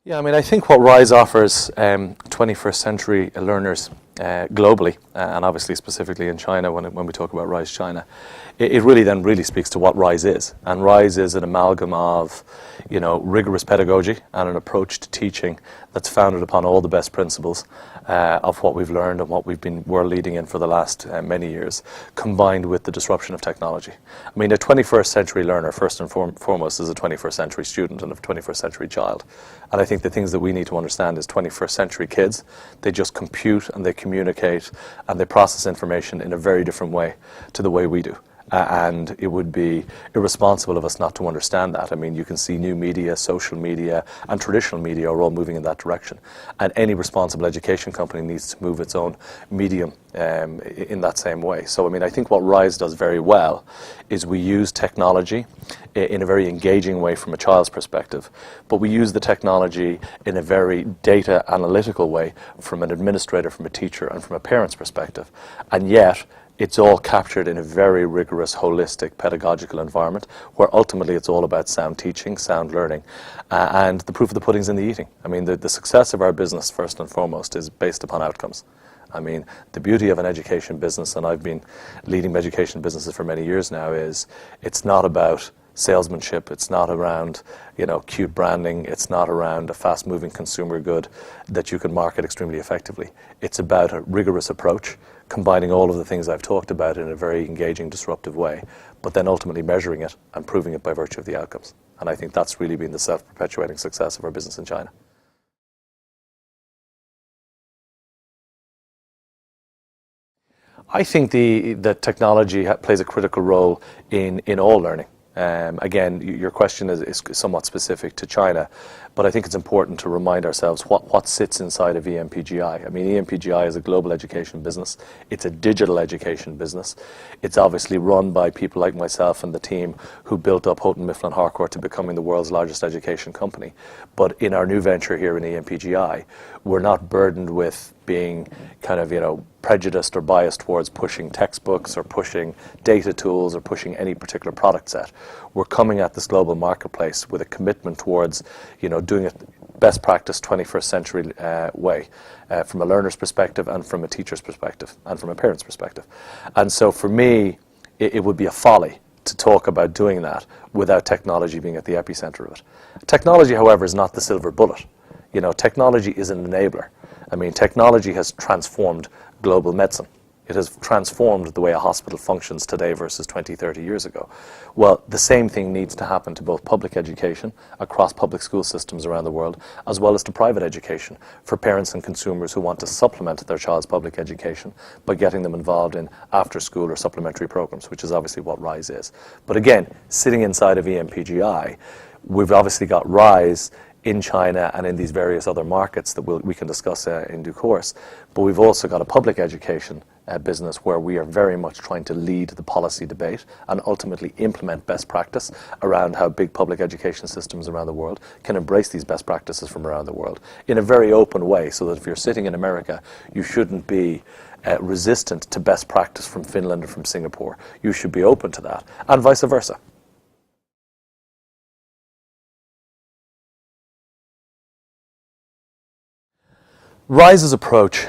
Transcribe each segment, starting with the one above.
Yeah, I mean, I think what RISE offers 21st century learners globally, and obviously specifically in China, when we talk about RISE China, it really then really speaks to what RISE is. And RISE is an amalgam of, rigorous pedagogy and an approach to teaching that's founded upon all the best principles of what we've learned and what we've been world leading in for the last many years, combined with the disruption of technology. I mean, a 21st century learner, first and foremost, is a 21st century student and a 21st century child. And I think the things that we need to understand is 21st century kids, they just compute and they communicate and they process information in a very different way to the way we do. And it would be irresponsible of us not to understand that. I mean, you can see new media, social media, and traditional media are all moving in that direction. And any responsible education company needs to move its own medium in that same way. So, I mean, I think what RISE does very well is we use technology in a very engaging way from a child's perspective, but we use the technology in a very data analytical way from an administrator, from a teacher, and from a parent's perspective. And yet, it's all captured in a very rigorous, holistic, pedagogical environment where ultimately it's all about sound teaching, sound learning, and the proof of the pudding's in the eating. I mean, the success of our business, first and foremost, is based upon outcomes. I mean, the beauty of an education business, and I've been leading education businesses for many years now, is it's not about salesmanship, it's not around, cute branding, it's not around a fast-moving consumer good that you can market extremely effectively. It's about a rigorous approach, combining all of the things I've talked about in a very engaging, disruptive way, but then ultimately measuring it and proving it by virtue of the outcomes. And I think that's really been the self-perpetuating success of our business in China. I think that technology plays a critical role in all learning. Again, your question is somewhat specific to China, but I think it's important to remind ourselves what sits inside of EMPGI. I mean, EMPGI is a global education business. It's a digital education business. It's obviously run by people like myself and the team who built up Houghton Mifflin Harcourt to becoming the world's largest education company. But in our new venture here in EMPGI, we're not burdened with being kind of, prejudiced or biased towards pushing textbooks or pushing data tools or pushing any particular product set. We're coming at this global marketplace with a commitment towards, doing it best practice 21st century way, from a learner's perspective and from a teacher's perspective and from a parent's perspective. And so for me, it would be a folly to talk about doing that without technology being at the epicenter of it. Technology, however, is not the silver bullet. Technology is an enabler. I mean, technology has transformed global medicine. It has transformed the way a hospital functions today versus 20, 30 years ago. Well, the same thing needs to happen to both public education across public school systems around the world, as well as to private education for parents and consumers who want to supplement their child's public education by getting them involved in after-school or supplementary programs, which is obviously what RISE is. But again, sitting inside of EMPGI, we've obviously got RISE in China and in these various other markets that we can discuss in due course. But we've also got a public education business where we are very much trying to lead the policy debate and ultimately implement best practice around how big public education systems around the world can embrace these best practices from around the world in a very open way, so that if you're sitting in America, you shouldn't be resistant to best practice from Finland or from Singapore. You should be open to that, and vice versa. RISE's approach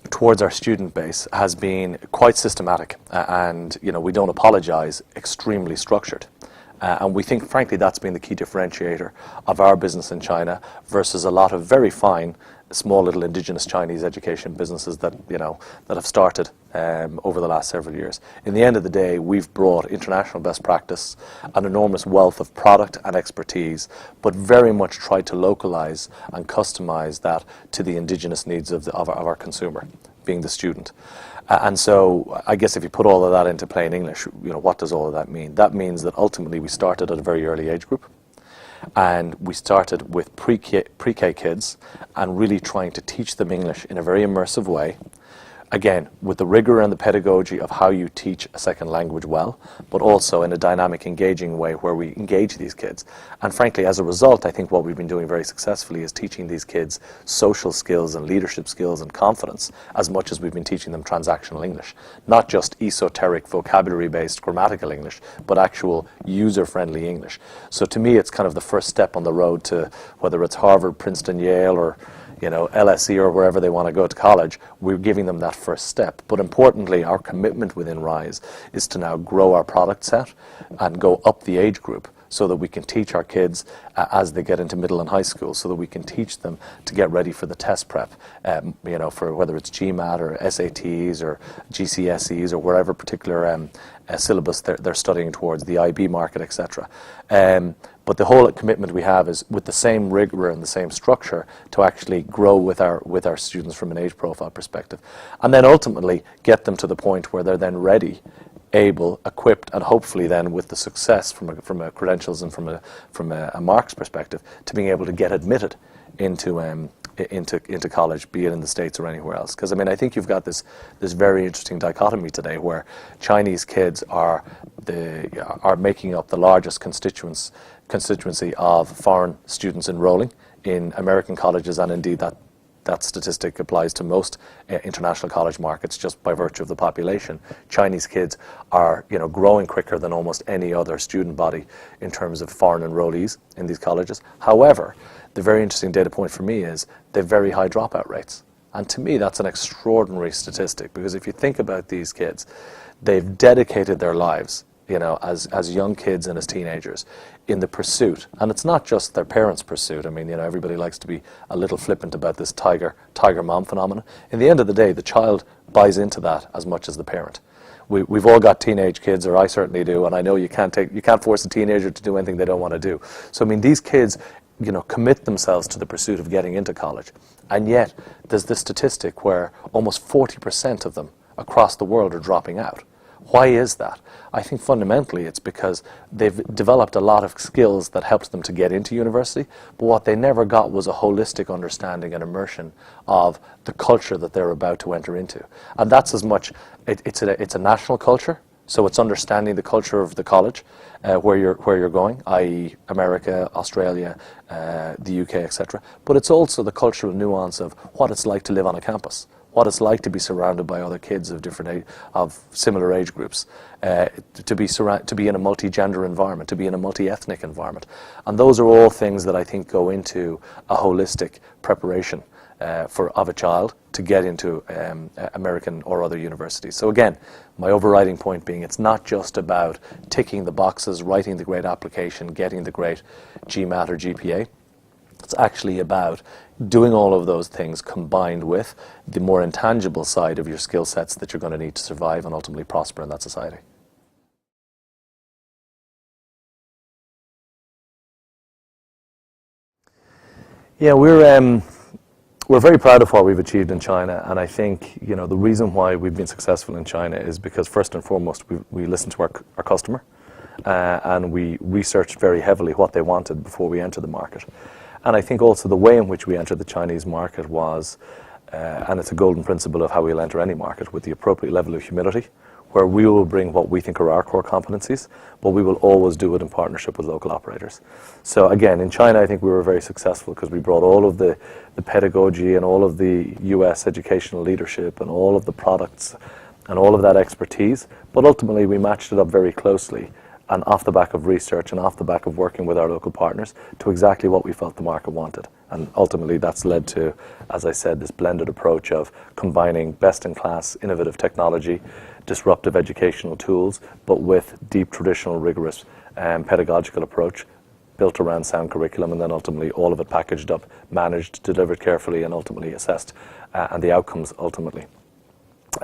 towards our student base has been quite systematic, and we don't apologize, extremely structured. And we think, frankly, that's been the key differentiator of our business in China versus a lot of very fine, small little indigenous Chinese education businesses that have started over the last several years. In the end of the day, we've brought international best practice, an enormous wealth of product and expertise, but very much tried to localize and customize that to the indigenous needs of our consumer, being the student. And so I guess if you put all of that into plain English, what does all of that mean? That means that ultimately we started at a very early age group. And we started with pre-K kids and really trying to teach them English in a very immersive way, again, with the rigor and the pedagogy of how you teach a second language well, but also in a dynamic, engaging way where we engage these kids. And frankly, as a result, I think what we've been doing very successfully is teaching these kids social skills and leadership skills and confidence as much as we've been teaching them transactional English. Not just esoteric, vocabulary-based grammatical English, but actual user-friendly English. So to me, it's kind of the first step on the road to, whether it's Harvard, Princeton, Yale, or LSE or wherever they want to go to college, we're giving them that first step. But importantly, our commitment within RISE is to now grow our product set and go up the age group so that we can teach our kids as they get into middle and high school, so that we can teach them to get ready for the test prep, for whether it's GMAT or SATs or GCSEs or wherever particular syllabus they're studying towards, the IB market, etc. But the whole commitment we have is with the same rigor and the same structure to actually grow with our students from an age profile perspective, and then ultimately get them to the point where they're then ready, able, equipped, and hopefully then with the success from a credentials and from a marks perspective, to being able to get admitted into college, be it in the States or anywhere else. Because I think you've got this very interesting dichotomy today where Chinese kids are making up the largest constituency of foreign students enrolling in American colleges, and indeed that statistic applies to most international college markets just by virtue of the population. Chinese kids are growing quicker than almost any other student body in terms of foreign enrollees in these colleges. However, the very interesting data point for me is they have very high dropout rates. And to me, that's an extraordinary statistic, because if you think about these kids, they've dedicated their lives, as young kids and as teenagers in the pursuit. And it's not just their parents' pursuit. Everybody likes to be a little flippant about this tiger mom phenomenon. In the end of the day, the child buys into that as much as the parent. We've all got teenage kids, or I certainly do, and I know you can't force a teenager to do anything they don't want to do. So these kids commit themselves to the pursuit of getting into college. And yet, there's this statistic where almost 40% of them across the world are dropping out. Why is that? I think fundamentally it's because they've developed a lot of skills that helped them to get into university, but what they never got was a holistic understanding and immersion of the culture that they're about to enter into. And that's as much, it's a national culture, so it's understanding the culture of the college, where you're going, i.e. America, Australia, the UK, etc. But it's also the cultural nuance of what it's like to live on a campus, what it's like to be surrounded by other kids of of similar age groups, to be in a multi-gender environment, to be in a multi-ethnic environment. And those are all things that I think go into a holistic preparation of a child to get into American or other universities. So again, my overriding point being, it's not just about ticking the boxes, writing the great application, getting the great GMAT or GPA. It's actually about doing all of those things combined with the more intangible side of your skill sets that you're going to need to survive and ultimately prosper in that society. Yeah, we're very proud of what we've achieved in China, and I think the reason why we've been successful in China is because first and foremost we listened to our customer, and we researched very heavily what they wanted before we entered the market. And I think also the way in which we entered the Chinese market was, and it's a golden principle of how we'll enter any market, with the appropriate level of humility, where we will bring what we think are our core competencies, but we will always do it in partnership with local operators. So again, in China, I think we were very successful because we brought all of the pedagogy and all of the US educational leadership and all of the products and all of that expertise, but ultimately we matched it up very closely and off the back of research and off the back of working with our local partners to exactly what we felt the market wanted. And ultimately that's led to, as I said, this blended approach of combining best-in-class innovative technology, disruptive educational tools, but with deep traditional rigorous pedagogical approach built around sound curriculum, and then ultimately all of it packaged up, managed, delivered carefully, and ultimately assessed, and the outcomes ultimately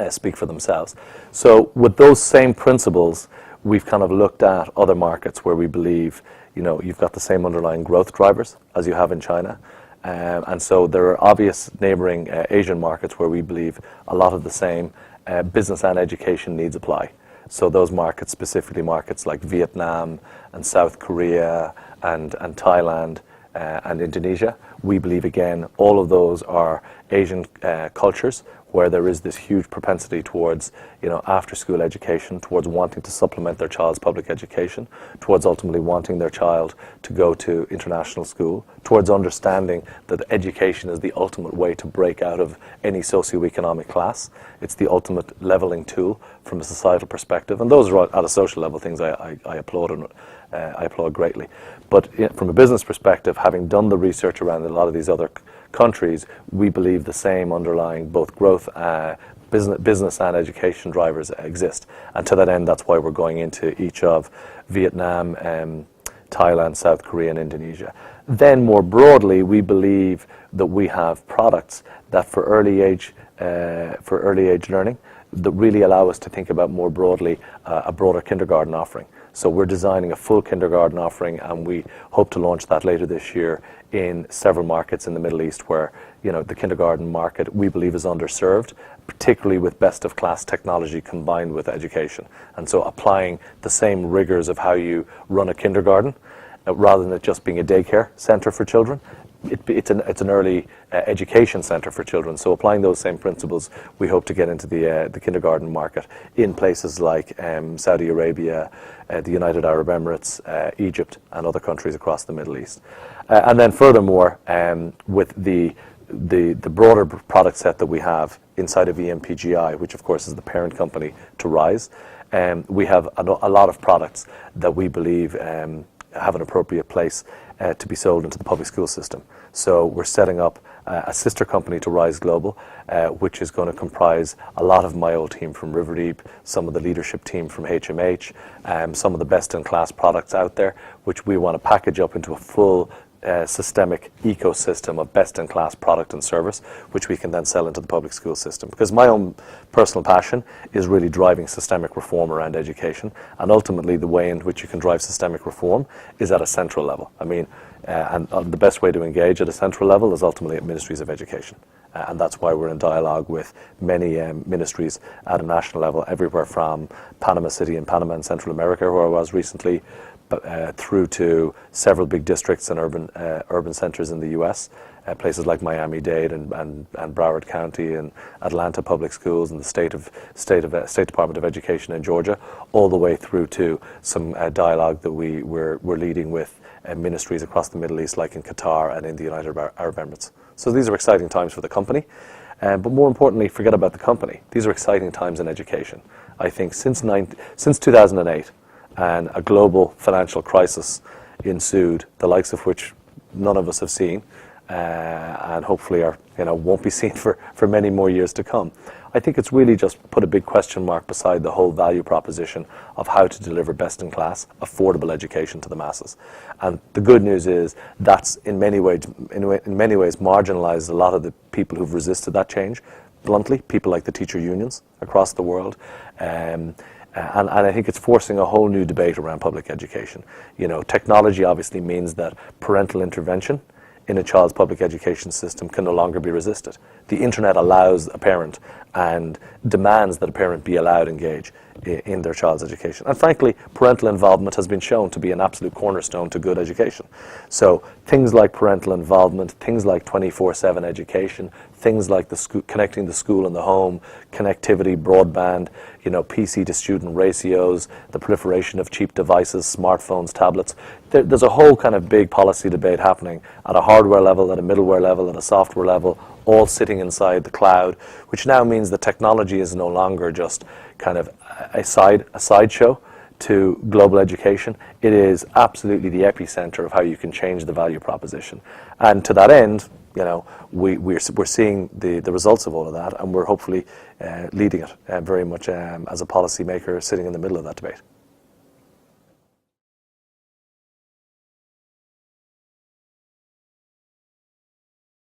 speak for themselves. So with those same principles, we've kind of looked at other markets where we believe, you've got the same underlying growth drivers as you have in China. And so there are obvious neighboring Asian markets where we believe a lot of the same business and education needs apply. So those markets, specifically markets like Vietnam and South Korea and Thailand and Indonesia, we believe, again, all of those are Asian cultures where there is this huge propensity towards, after-school education, towards wanting to supplement their child's public education, towards ultimately wanting their child to go to international school, towards understanding that education is the ultimate way to break out of any socioeconomic class. It's the ultimate leveling tool from a societal perspective, and those are at a social level things I applaud, and I applaud greatly. But from a business perspective, having done the research around a lot of these other countries, we believe the same underlying both growth, business and education drivers exist. And to that end, that's why we're going into each of Vietnam, Thailand, South Korea, and Indonesia. Then more broadly, we believe that we have products that for early age learning that really allow us to think about more broadly a broader kindergarten offering. So we're designing a full kindergarten offering, and we hope to launch that later this year in several markets in the Middle East where, the kindergarten market we believe is underserved, particularly with best-of-class technology combined with education. And so applying the same rigors of how you run a kindergarten, rather than it just being a daycare center for children, it's an early education center for children. So applying those same principles, we hope to get into the kindergarten market in places like Saudi Arabia, the United Arab Emirates, Egypt, and other countries across the Middle East. And then furthermore, with the broader product set that we have inside of EMPGI, which of course is the parent company to RISE, we have a lot of products that we believe have an appropriate place to be sold into the public school system. So we're setting up a sister company to RISE Global, which is going to comprise a lot of my old team from Riverdeep, some of the leadership team from HMH, some of the best-in-class products out there, which we want to package up into a full systemic ecosystem of best-in-class product and service, which we can then sell into the public school system. Because my own personal passion is really driving systemic reform around education, and ultimately the way in which you can drive systemic reform is at a central level. I mean, and the best way to engage at a central level is ultimately at ministries of education. And that's why we're in dialogue with many ministries at a national level, everywhere from Panama City in Panama and Central America, where I was recently, through to several big districts and urban centers in the U.S., places like Miami-Dade and Broward County and Atlanta Public Schools and the State Department of Education in Georgia, all the way through to some dialogue that we're leading with ministries across the Middle East, like in Qatar and in the United Arab Emirates. So these are exciting times for the company, but more importantly, forget about the company. These are exciting times in education. I think since 2008, and a global financial crisis ensued, the likes of which none of us have seen, and hopefully won't be seen for many more years to come. I think it's really just put a big question mark beside the whole value proposition of how to deliver best-in-class, affordable education to the masses. And the good news is that's in many ways marginalized a lot of the people who've resisted that change. Bluntly, people like the teacher unions across the world. And I think it's forcing a whole new debate around public education. Technology obviously means that parental intervention in a child's public education system can no longer be resisted. The internet allows a parent and demands that a parent be allowed to engage in their child's education. And frankly, parental involvement has been shown to be an absolute cornerstone to good education. So things like parental involvement, things like 24/7 education, things like connecting the school and the home, connectivity, broadband, PC to student ratios, the proliferation of cheap devices, smartphones, tablets. There's a whole kind of big policy debate happening at a hardware level, at a middleware level, at a software level, all sitting inside the cloud, which now means that technology is no longer just kind of a sideshow to global education. It is absolutely the epicenter of how you can change the value proposition. And to that end, we're seeing the results of all of that, and we're hopefully leading it very much as a policymaker sitting in the middle of that debate.